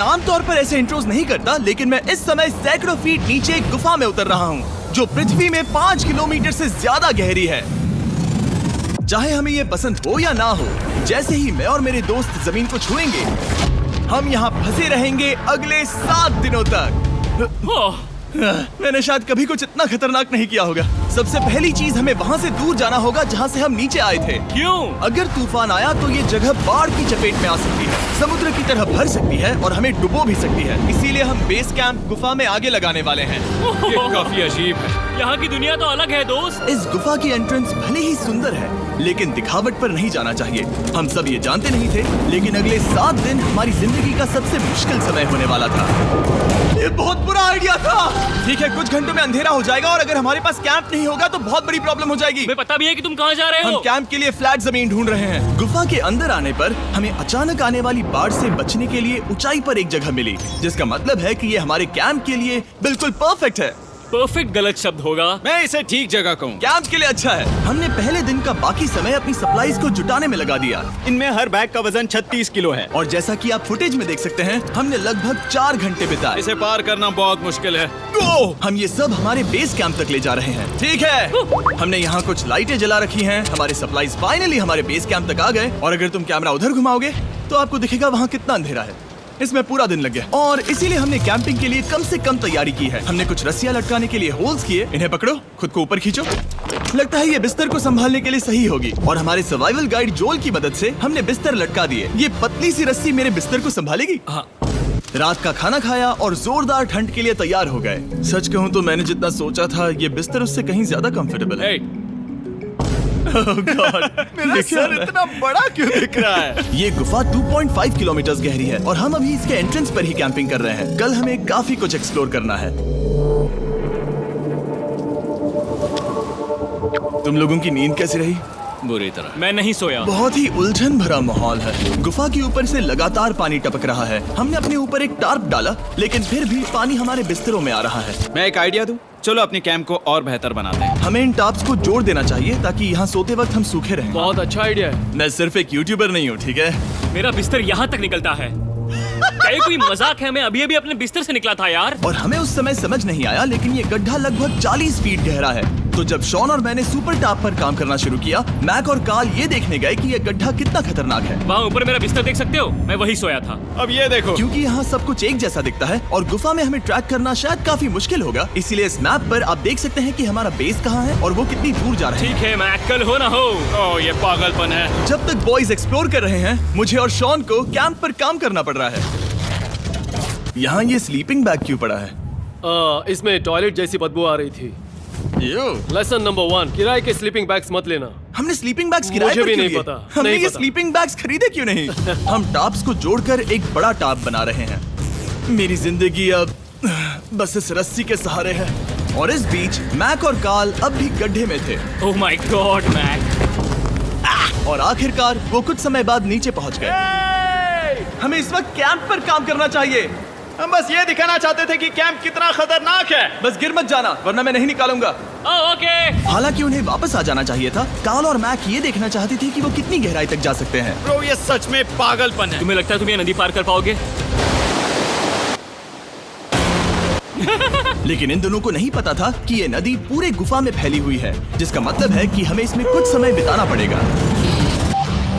आमतौर पर ऐसे इंट्रोज नहीं करता, लेकिन मैं इस समय सैकड़ों फीट नीचे एक गुफा में उतर रहा हूँ जो पृथ्वी में 5 किलोमीटर से ज्यादा गहरी है। चाहे हमें ये पसंद हो या ना हो, जैसे ही मैं और मेरे दोस्त जमीन को छुएंगे, हम यहाँ फंसे रहेंगे अगले 7 दिनों तक। मैंने शायद कभी कुछ इतना खतरनाक नहीं किया होगा। सबसे पहली चीज, हमें वहाँ से दूर जाना होगा जहाँ से हम नीचे आए थे। क्यों? अगर तूफान आया तो ये जगह बाढ़ की चपेट में आ सकती है, समुद्र की तरह भर सकती है और हमें डुबो भी सकती है। इसीलिए हम बेस कैंप गुफा में आगे लगाने वाले हैं। ये काफी अजीब है। यहाँ की दुनिया तो अलग है दोस्त। इस गुफा की एंट्रेंस भले ही सुंदर है, लेकिन दिखावट पर नहीं जाना चाहिए। हम सब ये जानते नहीं थे, लेकिन अगले 7 दिन हमारी जिंदगी का सबसे मुश्किल समय होने वाला था। ये बहुत बुरा आइडिया था। ठीक है, कुछ घंटों में अंधेरा हो जाएगा और अगर हमारे पास कैंप नहीं होगा तो बहुत बड़ी प्रॉब्लम हो जाएगी। हमें पता भी है कि तुम कहाँ जा रहे हो। हम कैंप के लिए फ्लैट जमीन ढूंढ रहे हैं। गुफा के अंदर आने पर हमें अचानक आने वाली बाढ़ से बचने के लिए ऊंचाई पर एक जगह मिली, जिसका मतलब है कि ये हमारे कैंप के लिए बिल्कुल परफेक्ट है। परफेक्ट गलत शब्द होगा। मैं इसे ठीक जगह कहूँ। कैंप के लिए अच्छा है। हमने पहले दिन का बाकी समय अपनी सप्लाईज को जुटाने में लगा दिया। इनमें हर बैग का वजन 36 किलो है और जैसा कि आप फुटेज में देख सकते हैं, हमने लगभग 4 घंटे बिताए। इसे पार करना बहुत मुश्किल है। हम ये सब हमारे बेस कैंप तक ले जा रहे हैं। ठीक है, हमने यहाँ कुछ लाइटें जला रखी हैं। हमारे सप्लाईज फाइनली हमारे बेस कैंप तक आ गए और अगर तुम कैमरा उधर घुमाओगे तो आपको दिखेगा वहाँ कितना अंधेरा है। इसमें पूरा दिन लग गया और इसीलिए हमने कैंपिंग के लिए कम से कम तैयारी की है। हमने कुछ रस्सियां लटकाने के लिए होल्स किए। इन्हें पकड़ो, खुद को ऊपर खींचो। लगता है ये बिस्तर को संभालने के लिए सही होगी और हमारे सर्वाइवल गाइड जोल की मदद से हमने बिस्तर लटका दिए। ये पतली सी रस्सी मेरे बिस्तर को संभालेगी। हाँ। रात का खाना खाया और जोरदार ठंड के लिए तैयार हो गए। सच कहूँ तो मैंने जितना सोचा था, ये बिस्तर उससे कहीं ज्यादा कंफर्टेबल है। Oh God, मेरा सर इतना बड़ा क्यों दिख रहा है? ये गुफा 2.5 किलोमीटर गहरी है और हम अभी इसके एंट्रेंस पर ही कैंपिंग कर रहे हैं। कल हमें काफी कुछ एक्सप्लोर करना है। तुम लोगों की नींद कैसी रही? बुरी तरह। मैं नहीं सोया। बहुत ही उलझन भरा माहौल है। गुफा के ऊपर से लगातार पानी टपक रहा है। हमने अपने ऊपर एक टार्प डाला, लेकिन फिर भी पानी हमारे बिस्तरों में आ रहा है। मैं एक आइडिया दूं? चलो अपने कैंप को और बेहतर बनाते हैं। हमें इन टार्प्स को जोड़ देना चाहिए ताकि यहाँ सोते वक्त हम सूखे रहें। बहुत अच्छा आइडिया है। मैं सिर्फ एक यूट्यूबर नहीं हूँ, ठीक है? मेरा बिस्तर यहाँ तक निकलता है। क्या ये कोई मजाक है? मैं अभी अभी अपने बिस्तर से निकला था यार। और हमें उस समय समझ नहीं आया, लेकिन ये गड्ढा लगभग 40 फीट गहरा है। तो जब शॉन और मैंने सुपर टाप पर काम करना शुरू किया, मैक और कार्ल ये देखने गए कि ये गड्ढा कितना खतरनाक है। वहाँ ऊपर मेरा बिस्तर देख सकते हो? मैं वही सोया था। अब ये देखो, क्योंकि यहाँ सब कुछ एक जैसा दिखता है और गुफा में हमें ट्रैक करना शायद काफी मुश्किल होगा, इसीलिए इस मैप पर आप देख सकते हैं कि हमारा बेस कहाँ है और वो कितनी दूर जा रहा है। ठीक है, मैं कल हो ना हो। ओह ये पागलपन है। जब तक बॉयज एक्सप्लोर कर रहे हैं, मुझे और शॉन को कैंप पर काम करना पड़ रहा है। यहाँ ये स्लीपिंग बैग क्यों पड़ा है? इसमें टॉयलेट जैसी बदबू आ रही थी। लेसन नंबर 1, किराए के स्लीपिंग बैग्स मत लेना। हमने स्लीपिंग बैग्स किराए मुझे पर भी क्यों नहीं लिए? पता, हमने नहीं ये पता। स्लीपिंग बैग्स खरीदे क्यों नहीं? हम टाप्स को जोड़कर एक बड़ा टाप बना रहे हैं। मेरी जिंदगी अब बस इस रस्सी के सहारे है और इस बीच मैक और कार्ल अब भी गड्ढे में थे। ओह माय गॉड मैक। और आखिरकार वो कुछ समय बाद नीचे पहुंच गए। हमें इस वक्त कैंप पर काम करना चाहिए। हम बस ये दिखाना चाहते थे कि कैंप कितना खतरनाक है। बस गिर मत जाना, वरना मैं नहीं निकालूंगा। ओके। हालांकि उन्हें वापस आ जाना चाहिए था। कार्ल और मैक ये देखना चाहते थे कि वो कितनी गहराई तक जा सकते हैं। ब्रो ये सच में पागलपन है। तुम्हें लगता है तुम ये नदी पार कर पाओगे? लेकिन इन दोनों को नहीं पता था कि ये नदी पूरे गुफा में फैली हुई है, जिसका मतलब है कि हमें इसमें कुछ समय बिताना पड़ेगा।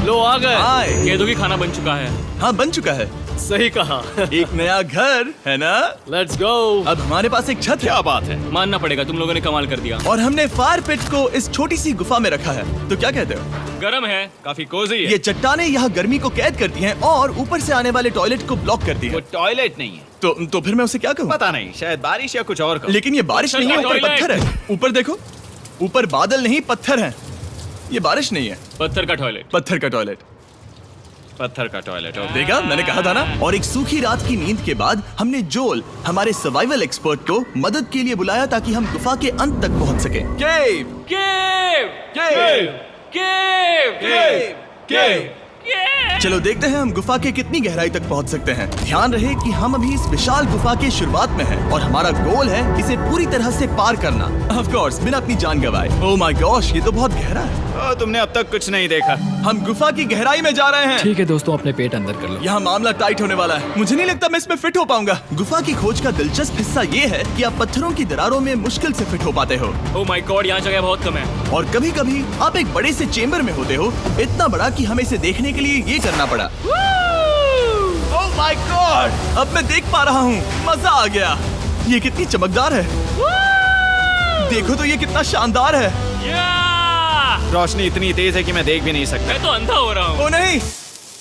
लो आ गए। आए। कह दो कि खाना बन चुका है। हाँ, बन चुका है। सही कहा। एक नया घर है ना? Let's go. अब हमारे पास एक छत है। क्या बात है। मानना पड़ेगा, तुम लोगों ने कमाल कर दिया। और हमने फायर पिट को इस छोटी सी गुफा में रखा है। तो क्या कहते हो? गरम है, काफी कोजी है। ये चट्टानें यहाँ गर्मी को कैद करती हैं और ऊपर से आने वाले टॉयलेट को ब्लॉक करती वो हैं। टॉयलेट नहीं है। तो फिर मैं उसे क्या कहूँ? पता नहीं, शायद बारिश या कुछ और कहो। लेकिन ये बारिश नहीं है, ऊपर टॉयलेट। पत्थर है। ऊपर देखो, ऊपर बादल नहीं पत्थर है। ये बारिश नहीं है, पत्थर का टॉयलेट। पत्थर का टॉयलेट। पत्थर का टॉयलेट। देखा, मैंने कहा था ना। और एक सूखी रात की नींद के बाद हमने जोल, हमारे सर्वाइवल एक्सपर्ट को मदद के लिए बुलाया ताकि हम गुफा के अंत तक पहुंच सके। केव, केव, केव, केव, केव, केव। केव। चलो देखते हैं हम गुफा के कितनी गहराई तक पहुंच सकते हैं। ध्यान रहे कि हम अभी इस विशाल गुफा के शुरुआत में हैं और हमारा गोल है इसे पूरी तरह से पार करना। ऑफ कोर्स, बिना अपनी जान गंवाए। ओह माय गॉश, ये तो बहुत गहरा है। तुमने अब तक कुछ नहीं देखा। हम गुफा की गहराई में जा रहे हैं। ठीक है दोस्तों, अपने पेट अंदर कर लो। यहाँ मामला टाइट होने वाला है। मुझे नहीं लगता मैं इसमें फिट हो पाऊंगा। गुफा की खोज का दिलचस्प हिस्सा ये है कि आप पत्थरों की दरारों में मुश्किल से फिट हो पाते हो, ओह माय गॉड, यहाँ जगह बहुत कम है। और कभी कभी आप एक बड़े से चेम्बर में होते हो, इतना बड़ा कि हमें इसे देखने के लिए ये करना पड़ा। ओह माय गॉड! अब मैं देख पा रहा हूँ, मजा आ गया। ये कितनी चमकदार है, देखो तो ये कितना शानदार है। रोशनी इतनी तेज है कि मैं देख भी नहीं सकता। मैं तो अंधा हो रहा हूँ। ओ नहीं,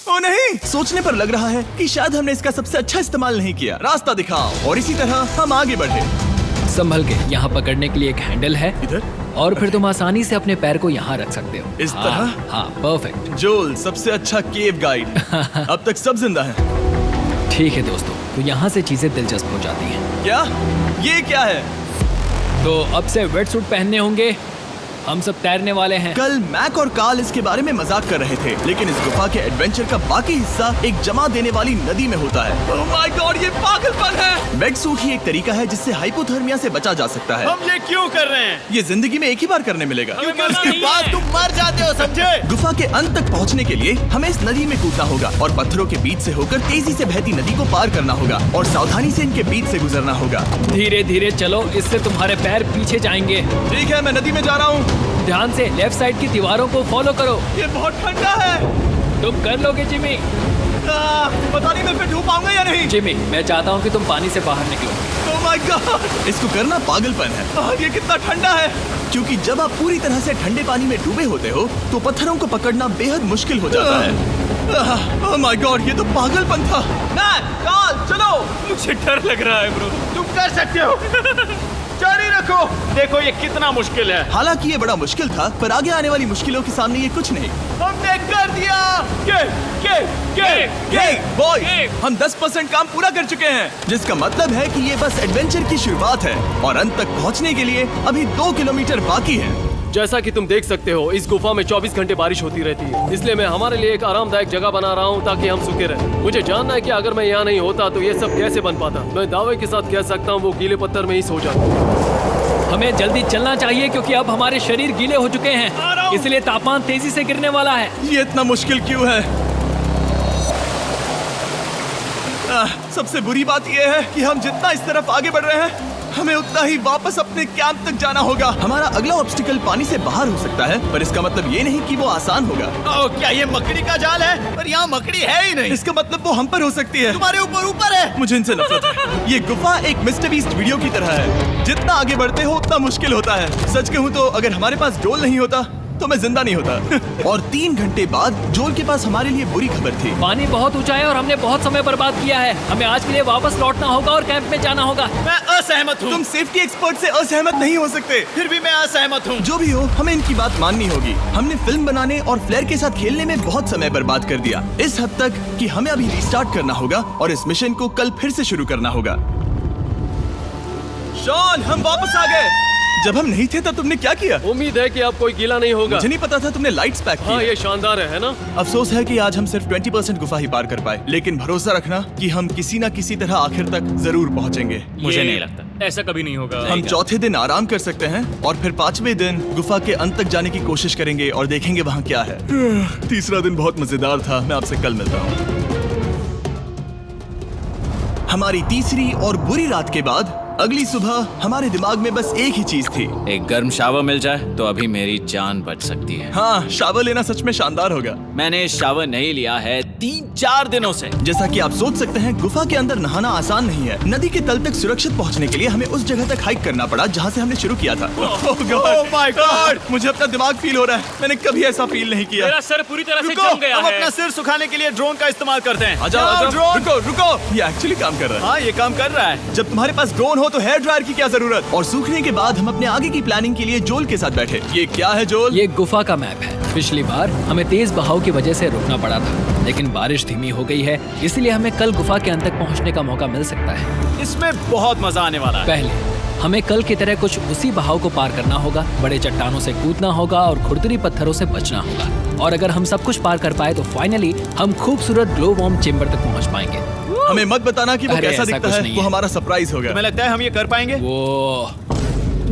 ओ नहीं, सोचने पर लग रहा है कि शायद हमने इसका सबसे अच्छा इस्तेमाल नहीं किया। रास्ता दिखाओ। और इसी तरह हम आगे बढ़े। संभल के, यहाँ पकड़ने के लिए एक हैंडल है इधर? और फिर तुम आसानी से अपने पैर को यहाँ रख सकते हो। इस हाँ, तरह? हाँ, परफेक्ट। जोल सबसे अच्छा केव गाइड। अब तक सब जिंदा हैं। ठीक है दोस्तों, तो यहाँ से चीजें दिलचस्प हो जाती हैं। क्या? ये क्या है? तो अब से वेट सूट पहनने होंगे। हम सब तैरने वाले हैं। कल मैक और कार्ल इसके बारे में मजाक कर रहे थे, लेकिन इस गुफा के एडवेंचर का बाकी हिस्सा एक जमा देने वाली नदी में होता है। ओह माय गॉड, ये पागलपन है। वेट सूट ही एक तरीका है जिससे हाइपोथर्मिया से बचा जा सकता है। हम ये क्यों कर रहे हैं? ये जिंदगी में एक ही बार करने मिलेगा। क्योंकि उसके बाद तुम मर जाते हो, समझे? गुफा के अंत तक पहुंचने के लिए हमें इस नदी में कूदना होगा और पत्थरों के बीच से होकर तेजी से बहती नदी को पार करना होगा और सावधानी से इनके बीच से गुजरना होगा। धीरे धीरे चलो, इससे तुम्हारे पैर पीछे जाएंगे। ठीक है, मैं नदी में जा रहा हूँ। ध्यान से लेफ्ट साइड की दीवारों को फॉलो करो। ये बहुत ठंडा है। तुम कर लोगे जिमी। पता नहीं मैं फिट हो पाऊंगा या नहीं। जिमी, मैं चाहता हूँ कि तुम पानी से बाहर निकलो। ओह माय गॉड, इसको करना पागलपन है। ये कितना ठंडा है। क्योंकि जब आप पूरी तरह से ठंडे पानी में डूबे होते हो तो पत्थरों को पकड़ना बेहद मुश्किल हो जाता है। ओह माय गॉड, ये तो पागलपन था। कार्ल, चलो। मुझे डर लग रहा है ब्रो। तुम कर सकते हो। जारी रखो। देखो ये कितना मुश्किल है। हालांकि ये बड़ा मुश्किल था, पर आगे आने वाली मुश्किलों के सामने ये कुछ नहीं। हमने कर दिया। बॉय, हम 10% काम पूरा कर चुके हैं, जिसका मतलब है कि ये बस एडवेंचर की शुरुआत है और अंत तक पहुंचने के लिए अभी 2 किलोमीटर बाकी है। जैसा कि तुम देख सकते हो, इस गुफा में 24 घंटे बारिश होती रहती है, इसलिए मैं हमारे लिए एक आरामदायक जगह बना रहा हूँ ताकि हम सूखे रहें। मुझे जानना है कि अगर मैं यहाँ नहीं होता तो ये सब कैसे बन पाता। मैं दावे के साथ कह सकता हूँ वो गीले पत्थर में ही सो जाता। हमें जल्दी चलना चाहिए क्योंकि अब हमारे शरीर गीले हो चुके हैं, इसलिए तापमान तेजी से गिरने वाला है। ये इतना मुश्किल क्यों है? सबसे बुरी बात यह है कि हम जितना इस तरफ आगे बढ़ रहे हैं, हमें उतना ही वापस अपने कैंप तक जाना होगा। हमारा अगला ऑब्स्टिकल पानी से बाहर हो सकता है, पर इसका मतलब ये नहीं कि वो आसान होगा। क्या ये मकड़ी का जाल है? पर यहाँ मकड़ी है ही नहीं। इसका मतलब वो हम पर हो सकती है। तुम्हारे ऊपर है। मुझे इनसे नफरत है। ये गुफा एक मिस्टर बीस्ट वीडियो की तरह है। जितना आगे बढ़ते हो उतना मुश्किल होता है। सच कहूँ तो अगर हमारे पास जोल नहीं होता तो मैं जिंदा नहीं होता। और 3 घंटे बाद जोल के पास हमारे लिए बुरी खबर थी। पानी बहुत ऊंचा है और हमने बहुत समय बर्बाद किया है। हमें आज के लिए वापस लौटना होगा और कैंप में जाना होगा। मैं असहमत हूँ। तुम सेफ्टी एक्सपर्ट से असहमत नहीं हो सकते। फिर भी मैं असहमत हूँ। जो भी हो, हमें इनकी बात माननी होगी। हमने फिल्म बनाने और फ्लेयर के साथ खेलने में बहुत समय बर्बाद कर दिया, इस हद तक कि हमें अभी रिस्टार्ट करना होगा और इस मिशन को कल फिर से शुरू करना होगा। शॉन, हम वापस आ गए। जब हम नहीं थे तब तुमने क्या किया? उम्मीद है कि अब कोई गीला नहीं होगा। मुझे नहीं पता था तुमने लाइट्स पैक की। हाँ, ये शानदार है ना? अफसोस है कि आज हम सिर्फ 20% गुफा ही पार कर पाए, लेकिन भरोसा रखना कि हम किसी न किसी तरह आखिर तक जरूर पहुंचेंगे। मुझे नहीं लगता ऐसा कभी नहीं होगा। हम चौथे दिन आराम कर सकते हैं और फिर 5वें दिन गुफा के अंत तक जाने की कोशिश करेंगे और देखेंगे वहाँ क्या है। तीसरा दिन बहुत मजेदार था। मैं आपसे कल मिलता हूँ। हमारी तीसरी और बुरी रात के बाद अगली सुबह हमारे दिमाग में बस एक ही चीज थी। एक गर्म शावर मिल जाए तो अभी मेरी जान बच सकती है। हाँ, शावर लेना सच में शानदार होगा। मैंने शावर नहीं लिया है 3-4 दिनों से। जैसा कि आप सोच सकते हैं, गुफा के अंदर नहाना आसान नहीं है। नदी के तल तक सुरक्षित पहुंचने के लिए हमें उस जगह तक हाइक करना पड़ा जहां से हमने शुरू किया था। Oh my God! मुझे अपना दिमाग फील हो रहा है। मैंने कभी ऐसा फील नहीं किया। मेरा सर पूरी तरह से रुको, जम गया हम है। अपना सिर सुखाने के लिए ड्रोन का इस्तेमाल करते हैं। आजाओ, ड्रोन। रुको रुको, ये एक्चुअली काम कर रहा है। हाँ, ये काम कर रहा है। जब तुम्हारे पास ड्रोन हो तो हेयर ड्रायर की क्या जरूरत। और सूखने के बाद हम अपने आगे की प्लानिंग के लिए जोल के साथ बैठे। ये क्या है जोल? ये गुफा का मैप है। पिछली बार हमें तेज बहाव की वजह से रुकना पड़ा था, लेकिन बारिश धीमी हो गई है, इसलिए हमें कल गुफा के अंत तक पहुंचने का मौका मिल सकता है। इसमें बहुत मजा आने वाला है। पहले हमें कल की तरह कुछ उसी बहाव को पार करना होगा, बड़े चट्टानों से कूदना होगा और खुरदुरी पत्थरों से बचना होगा। और अगर हम सब कुछ पार कर पाए तो फाइनली हम खूबसूरत ग्लो वार्म चेम्बर तक पहुंच पाएंगे। हमें मत बताना कि वो अरे, कैसा ऐसा दिखता कुछ है। नहीं वो है। हमारा सरप्राइज होगा। तुम्हें लगता है हम ये कर पाएंगे? वो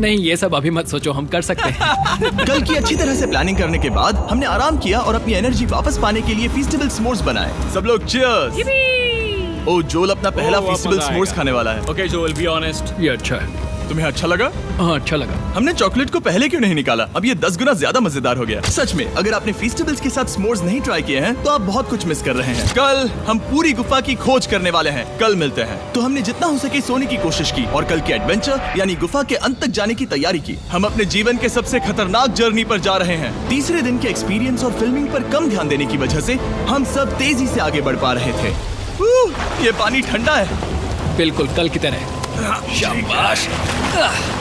नहीं, ये सब अभी मत सोचो, हम कर सकते हैं। कल की अच्छी तरह से प्लानिंग करने के बाद हमने आराम किया और अपनी एनर्जी वापस पाने के लिए फीस्टेबल s'mores बनाए। सब लोग cheers! ओ जोल अपना पहला ओ, वापस फीस्टेबल आएगा। s'mores खाने वाला है। Okay Joel, be honest. ये अच्छा है। तुम्हें अच्छा लगा? हाँ, अच्छा लगा। हमने चॉकलेट को पहले क्यों नहीं निकाला? अब ये 10 गुना ज्यादा मजेदार हो गया। सच में, अगर आपने फीस्टेबल्स के साथ s'mores नहीं ट्राई किए हैं तो आप बहुत कुछ मिस कर रहे हैं। कल हम पूरी गुफा की खोज करने वाले हैं। कल मिलते हैं। तो हमने जितना हो सके सोने की कोशिश की और कल के एडवेंचर यानी गुफा के अंत तक जाने की तैयारी की। हम अपने जीवन के सबसे खतरनाक जर्नी पर जा रहे हैं। तीसरे दिन के एक्सपीरियंस और फिल्मिंग पर कम ध्यान देने की वजह से हम सब तेजी से आगे बढ़ पा रहे थे। ये पानी ठंडा है। बिल्कुल कल की तरह। शाबाश।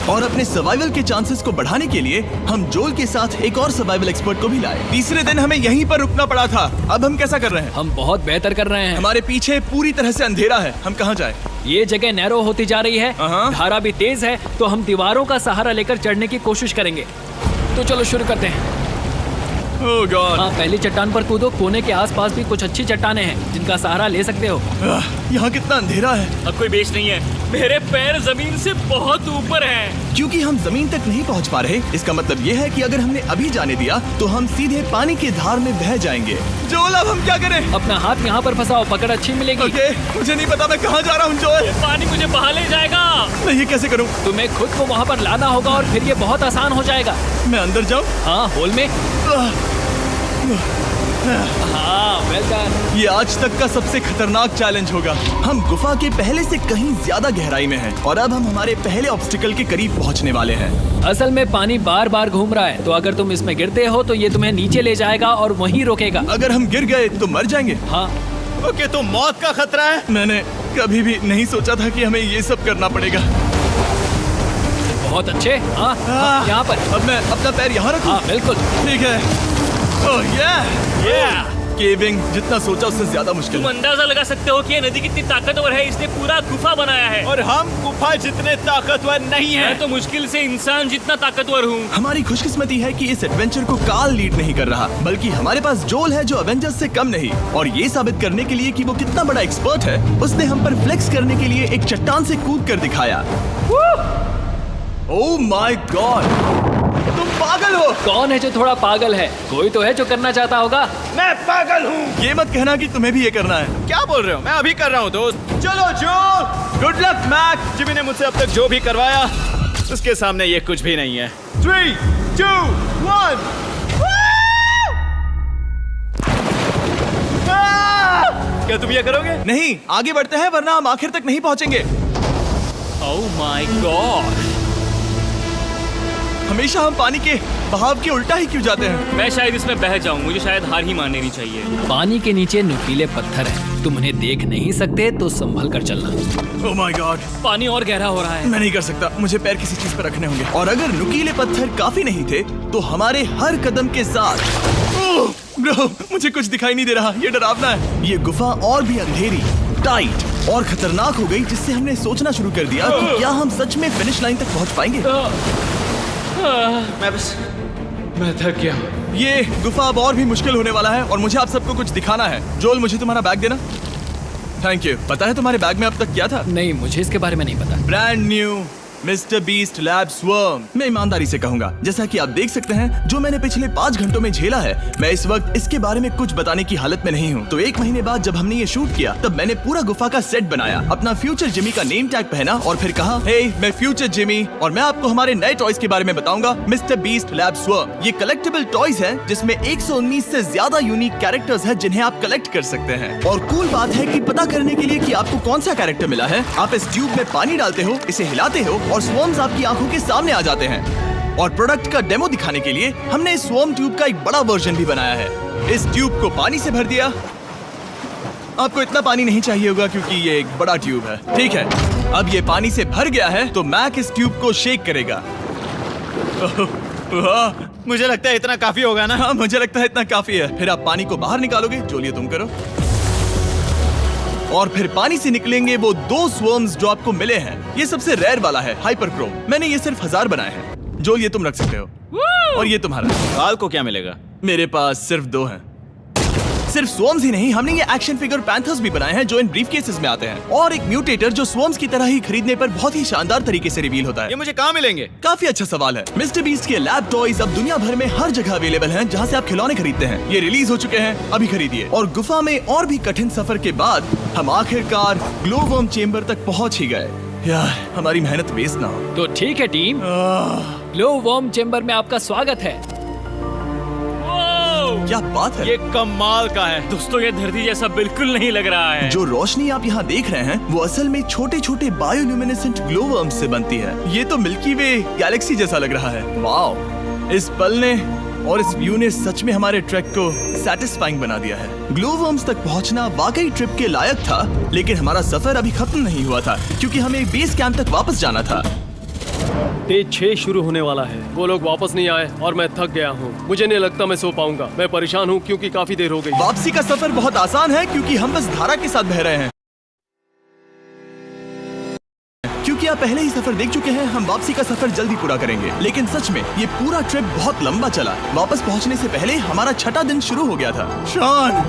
और अपने सर्वाइवल के चांसेस को बढ़ाने के लिए हम जोल के साथ एक और सर्वाइवल एक्सपर्ट को भी लाए। तीसरे दिन हमें यहीं पर रुकना पड़ा था। अब हम कैसा कर रहे हैं? हम बहुत बेहतर कर रहे हैं। हमारे पीछे पूरी तरह से अंधेरा है। हम कहाँ जाए? ये जगह नैरो होती जा रही है, हाँ। धारा भी तेज है, तो हम दीवारों का सहारा लेकर चढ़ने की कोशिश करेंगे। तो चलो शुरू करते हैं। ओह गॉड। हाँ, पहली चट्टान पर कूदो। कोने के आसपास भी कुछ अच्छी चट्टानें हैं जिनका सहारा ले सकते हो। यहाँ कितना अंधेरा है। अब कोई बेस नहीं है। मेरे पैर जमीन से बहुत ऊपर हैं। क्योंकि हम जमीन तक नहीं पहुँच पा रहे, इसका मतलब ये है कि अगर हमने अभी जाने दिया तो हम सीधे पानी की धार में बह जाएंगे। जोल, अब हम क्या करें? अपना हाथ यहाँ पर फंसाओ, पकड़ अच्छी मिलेगी। ओके, मुझे नहीं पता मैं कहाँ जा रहा हूँ जोल। पानी मुझे बहा ले जाएगा। मैं ये कैसे करूँ? तुम्हें खुद को वहाँ पर लाना होगा और फिर ये बहुत आसान हो जाएगा। मैं अंदर जाऊँ? हाँ, होल में। हाँ, वेल डन। ये आज तक का सबसे खतरनाक चैलेंज होगा। हम गुफा के पहले से कहीं ज्यादा गहराई में हैं और अब हम हमारे पहले ऑब्स्टिकल के करीब पहुंचने वाले हैं। असल में पानी बार बार घूम रहा है, तो अगर तुम इसमें गिरते हो तो ये तुम्हें नीचे ले जाएगा और वहीं रोकेगा। अगर हम गिर गए तो मर जाएंगे। हाँ, ओके, तो मौत का खतरा है। मैंने कभी भी नहीं सोचा था कि हमें ये सब करना पड़ेगा। बहुत अच्छे। हाँ, हाँ, यहाँ पर। अब मैं अपना पैर यहाँ रखूं? हाँ, बिल्कुल। ठीक है। ओह केविंग जितना सोचा उससे ज्यादा मुश्किल तुम है। अंदाजा लगा सकते हो कि ये नदी कितनी ताकतवर है। इसने पूरा गुफा बनाया है। और हम गुफा जितने ताकतवर नहीं मैं हैं। तो मुश्किल से इंसान जितना ताकतवर हूँ। हमारी खुशकिस्मती है कि इस एडवेंचर को काल लीड नहीं कर रहा, बल्कि हमारे पास जोल है जो अवेंजर्स से कम नहीं। और ये साबित करने के लिए कि वो कितना बड़ा एक्सपर्ट है, उसने हम पर फ्लेक्स करने के लिए एक चट्टान से कूद कर दिखाया। ओह माय गॉड, तुम पागल हो। कौन है जो थोड़ा पागल है? कोई तो है जो करना चाहता होगा। मैं पागल हूँ। ये मत कहना कि तुम्हें भी ये करना है। क्या बोल रहे हो? मैं अभी कर रहा हूँ दोस्त। चलो जो, गुड लक मैक। जिमी ने मुझसे अब तक जो भी करवाया उसके सामने ये कुछ भी नहीं है। 3, 2, 1। क्या तुम ये करोगे? नहीं, आगे बढ़ते हैं वरना हम आखिर तक नहीं पहुंचेंगे। ओह माय गॉड, हमेशा हम पानी के बहाव के उल्टा ही क्यों जाते हैं? मैं शायद इसमें बह जाऊं। मुझे शायद हार ही मान लेनी चाहिए। पानी के नीचे नुकीले पत्थर हैं। तुम उन्हें देख नहीं सकते तो संभल कर चलना। ओह माय गॉड, पानी और गहरा हो रहा है। मैं नहीं कर सकता। मुझे पैर किसी चीज पर रखने होंगे। और अगर नुकीले पत्थर काफी नहीं थे तो हमारे हर कदम के साथ ओह ब्रो, मुझे कुछ दिखाई नहीं दे रहा। ये डरावना है। ये गुफा और भी अंधेरी, टाइट और खतरनाक हो गई, जिससे हमने सोचना शुरू कर दिया कि क्या हम सच में फिनिश लाइन तक पहुंच पाएंगे। मैं थक गया। ये गुफा अब और भी मुश्किल होने वाला है और मुझे आप सबको कुछ दिखाना है। जोल, मुझे तुम्हारा बैग देना। Thank you. पता है तुम्हारे बैग में अब तक क्या था? नहीं, मुझे इसके बारे में नहीं पता। Brand new mister beast lab swarm. मैं ईमानदारी से कहूंगा, जैसा कि आप देख सकते हैं, जो मैंने पिछले 5 घंटों में झेला है, मैं इस वक्त इसके बारे में कुछ बताने की हालत में नहीं हूँ। तो 1 महीने बाद जब हमने ये शूट किया, तब मैंने पूरा गुफा का सेट बनाया, अपना फ्यूचर जिमी का नेम टैग पहना और फिर कहा, हे मैं फ्यूचर जिमी और मैं आपको हमारे नए टॉयज के बारे में बताऊंगा, मिस्टर बीस्ट लैब स्वर्म। ये कलेक्टेबल टॉयज हैं जिसमें 119 से ज्यादा यूनिक कैरेक्टर्स हैं जिन्हें आप कलेक्ट कर सकते हैं। और कूल बात है कि पता करने के लिए कि आपको कौन सा कैरेक्टर मिला है, आप इस ट्यूब में पानी डालते हो, इसे हिलाते हो और स्वर्म्स आपकी आंखों के सामने आ जाते हैं। और प्रोडक्ट का डेमो दिखाने के लिए हमने इस स्वॉर्म ट्यूब का एक बड़ा वर्जन भी बनाया है। इस ट्यूब को पानी से भर दिया। आपको इतना पानी नहीं चाहिए होगा क्योंकि ये एक बड़ा ट्यूब है। ठीक है, अब ये पानी से भर गया है तो मैक इस ट्यूब को शेक करेगा। मुझे लगता है इतना काफी होगा ना? हाँ, मुझे लगता है इतना काफी है। फिर आप पानी को बाहर निकालोगे। जोलिए तुम करो। और फिर पानी से निकलेंगे वो 2 स्वर्म्स जो आपको मिले हैं। ये सबसे रेयर वाला है, हाइपरक्रोम। मैंने ये सिर्फ 1000 बनाए हैं। जोल, ये तुम रख सकते हो। और ये तुम्हारा। काल को क्या मिलेगा? मेरे पास सिर्फ 2 हैं। सिर्फ स्वॉर्म्स ही नहीं, हमने ये एक्शन फिगर पैंथर्स भी बनाए हैं जो इन ब्रीफ केसेस में आते हैं, और एक म्यूटेटर जो स्वॉर्म्स की तरह ही खरीदने पर बहुत ही शानदार तरीके से रिवील होता है। ये मुझे कहाँ मिलेंगे? काफी अच्छा सवाल है। मिस्टर बीस्ट के लैब टॉयज अब दुनिया भर में हर जगह अवेलेबल हैं जहां से आप खिलौने खरीदते हैं। ये रिलीज हो चुके हैं, अभी खरीदिए। और गुफा में और भी कठिन सफर के बाद हम आखिरकार ग्लो वर्म चेम्बर तक पहुंच ही गए। यार, हमारी मेहनत वेस्ट ना हो। तो ठीक है टीम, ग्लो वर्म चेम्बर में आपका स्वागत है। क्या बात है? ये कमाल का है। दोस्तों ये धरती जैसा बिल्कुल नहीं लग रहा है। जो रोशनी आप यहाँ देख रहे हैं वो असल में छोटे छोटे बायोल्यूमिनेसेंट ग्लो वर्म्स से बनती है। ये तो मिल्की वे गैलेक्सी जैसा लग रहा है। वाओ, इस पल ने और इस व्यू ने सच में हमारे ट्रैक को सैटिस्फाइंग बना दिया है। ग्लो वर्म्स तक पहुंचना वाकई ट्रिप के लायक था, लेकिन हमारा सफर अभी खत्म नहीं हुआ था क्योंकि हमें बेस कैंप तक वापस जाना था। डे 6 शुरू होने वाला है। वो लोग वापस नहीं आए और मैं थक गया हूँ। मुझे नहीं लगता मैं सो पाऊंगा। मैं परेशान हूँ क्योंकि काफी देर हो गई। वापसी का सफर बहुत आसान है क्योंकि हम बस धारा के साथ बह रहे हैं। क्योंकि आप पहले ही सफर देख चुके हैं, हम वापसी का सफर जल्दी पूरा करेंगे। लेकिन सच में ये पूरा ट्रिप बहुत लंबा चला। वापस पहुंचने से पहले हमारा 6वां दिन शुरू हो गया था। शान,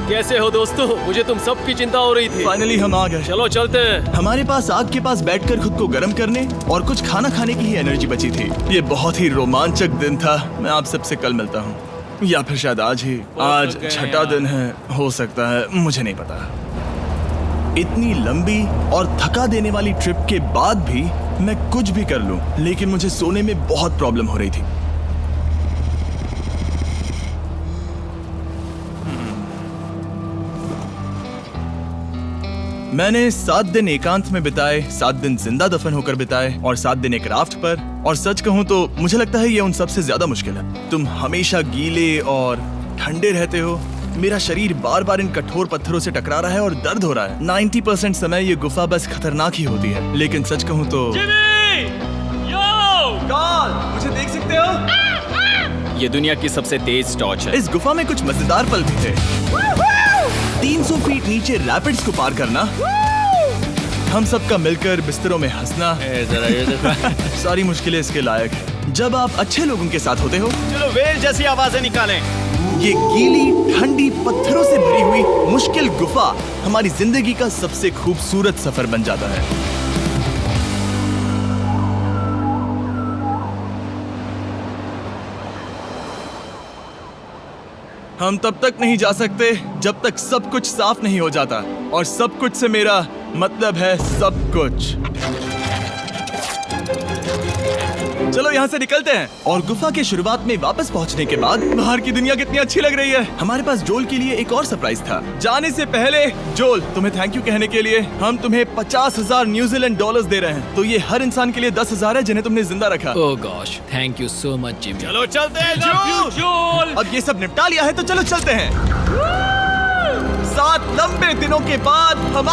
कैसे हो दोस्तों? मुझे तुम सबकी चिंता हो रही थी। फाइनली हम आ गए। चलो चलते हैं। हमारे पास आग के पास बैठकर खुद को गर्म करने और कुछ खाना खाने की ही एनर्जी बची थी। ये बहुत ही रोमांचक दिन था। मैं आप सबसे कल मिलता हूँ, या फिर शायद आज ही। आज 6वां दिन है, हो सकता है, मुझे नहीं पता। इतनी लंबी और थका देने वाली ट्रिप के बाद भी मैं कुछ भी कर लूं, लेकिन मुझे सोने में बहुत प्रॉब्लम हो रही थी। मैंने 7 दिन एकांत में बिताए, 7 दिन जिंदा दफन होकर बिताए और 7 दिन एक राफ्ट पर। और सच कहूं तो मुझे लगता है ये उन सबसे ज्यादा मुश्किल है। तुम हमेशा गीले और ठंडे रहते हो। मेरा शरीर बार बार इन कठोर पत्थरों से टकरा रहा है और दर्द हो रहा है। 90% समय ये गुफा बस खतरनाक ही होती है। लेकिन सच कहूं तो मुझे देख सकते हो? ये दुनिया की सबसे तेज टॉर्च है। इस गुफा में कुछ मजेदार पल भी थे। 300 फीट नीचे रैपिड्स को पार करना, हम सबका मिलकर बिस्तरों में हंसना, सारी मुश्किलें इसके लायक है जब आप अच्छे लोगों के साथ होते हो। चलो वेल जैसी आवाजें निकालें। ये गीली ठंडी पत्थरों से भरी हुई मुश्किल गुफा हमारी जिंदगी का सबसे खूबसूरत सफर बन जाता है। हम तब तक नहीं जा सकते जब तक सब कुछ साफ नहीं हो जाता, और सब कुछ से मेरा मतलब है सब कुछ। चलो यहाँ से निकलते हैं। और गुफा के शुरुआत में वापस पहुँचने के बाद बाहर की दुनिया कितनी अच्छी लग रही है। हमारे पास जोल के लिए एक और सरप्राइज था। जाने से पहले जोल, तुम्हें थैंक यू कहने के लिए हम तुम्हें 50,000 न्यूजीलैंड डॉलर्स दे रहे हैं। तो ये हर इंसान के लिए 10,000 है जिन्हें तुमने जिंदा रखा। Oh gosh, thank you so much Jimmy. चलो चलते हैं जोल। अब ये सब निपटा लिया है तो चलो चलते हैं। 7 लंबे दिनों के बाद हम